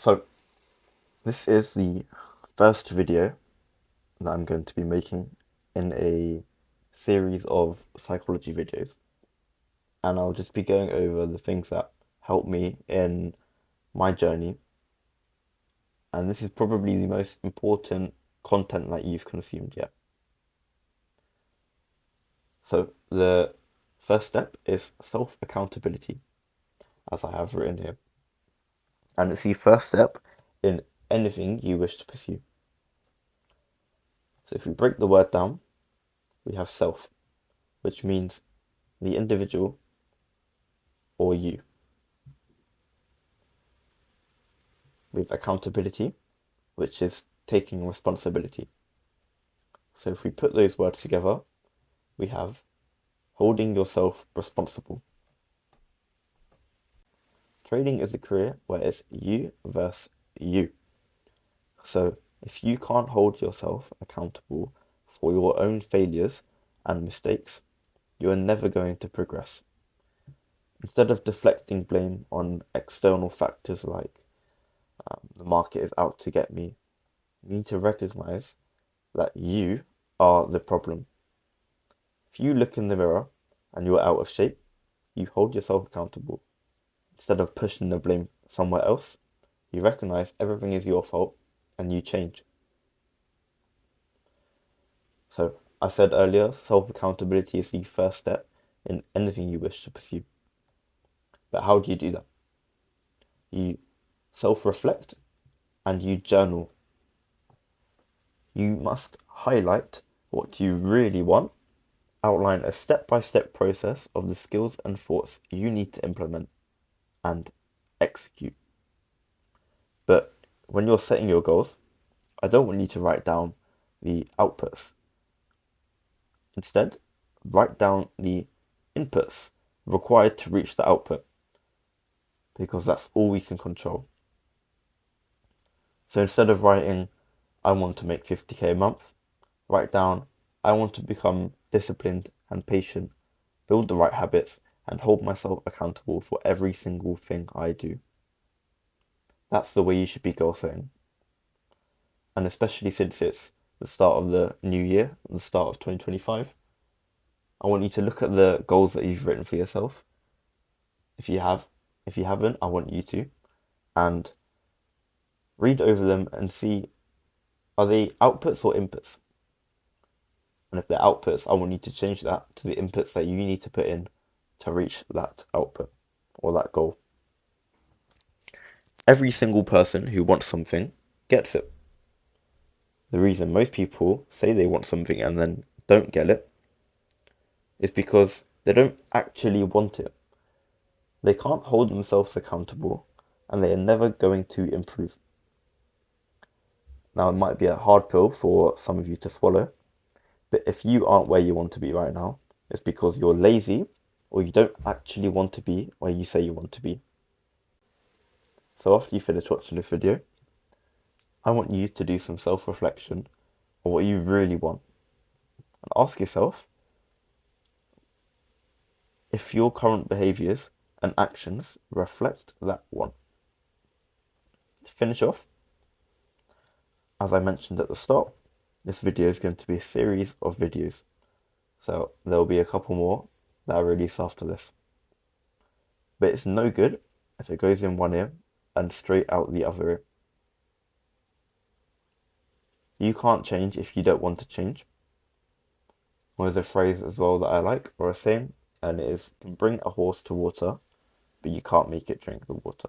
So, this is the first video that I'm going to be making in a series of psychology videos. And I'll just be going over the things that helped me in my journey. And this is probably the most important content that you've consumed yet. So, the first step is self-accountability, as I have written here. And it's the first step in anything you wish to pursue. So, if we break the word down, we have self, which means the individual or you. With accountability, which is taking responsibility. So if we put those words together, we have holding yourself responsible. Trading is a career where it's you versus you. So if you can't hold yourself accountable for your own failures and mistakes, you are never going to progress. Instead of deflecting blame on external factors like the market is out to get me, you need to recognize that you are the problem. If you look in the mirror and you're out of shape, you hold yourself accountable. Instead of pushing the blame somewhere else, you recognize everything is your fault and you change. So, I said earlier, self-accountability is the first step in anything you wish to pursue. But how do you do that? You self-reflect and you journal. You must highlight what you really want, outline a step-by-step process of the skills and thoughts you need to implement and execute. But when you're setting your goals, I don't want you to write down the outputs. Instead, write down the inputs required to reach the output, because that's all we can control. So instead of writing, I want to make 50k a month, write down, I want to become disciplined and patient, build the right habits, and hold myself accountable for every single thing I do. That's the way you should be goal setting. And especially since it's the start of the new year, the start of 2025, I want you to look at the goals that you've written for yourself. If you haven't, I want you to, and read over them and see, are they outputs or inputs? And if they're outputs, I want you to change that to the inputs that you need to put in to reach that output or that goal. Every single person who wants something gets it. The reason most people say they want something and then don't get it is because they don't actually want it. They can't hold themselves accountable and they are never going to improve. Now, it might be a hard pill for some of you to swallow, but if you aren't where you want to be right now, it's because you're lazy or you don't actually want to be where you say you want to be. So after you finish watching this video, I want you to do some self-reflection on what you really want. And ask yourself if your current behaviors and actions reflect that want. To finish off, as I mentioned at the start, this video is going to be a series of videos. So there'll be a couple more that I release after this. But it's no good if it goes in one ear and straight out the other ear. You can't change if you don't want to change. There's a phrase as well that I like, or a saying, and it is, you can bring a horse to water, but you can't make it drink the water.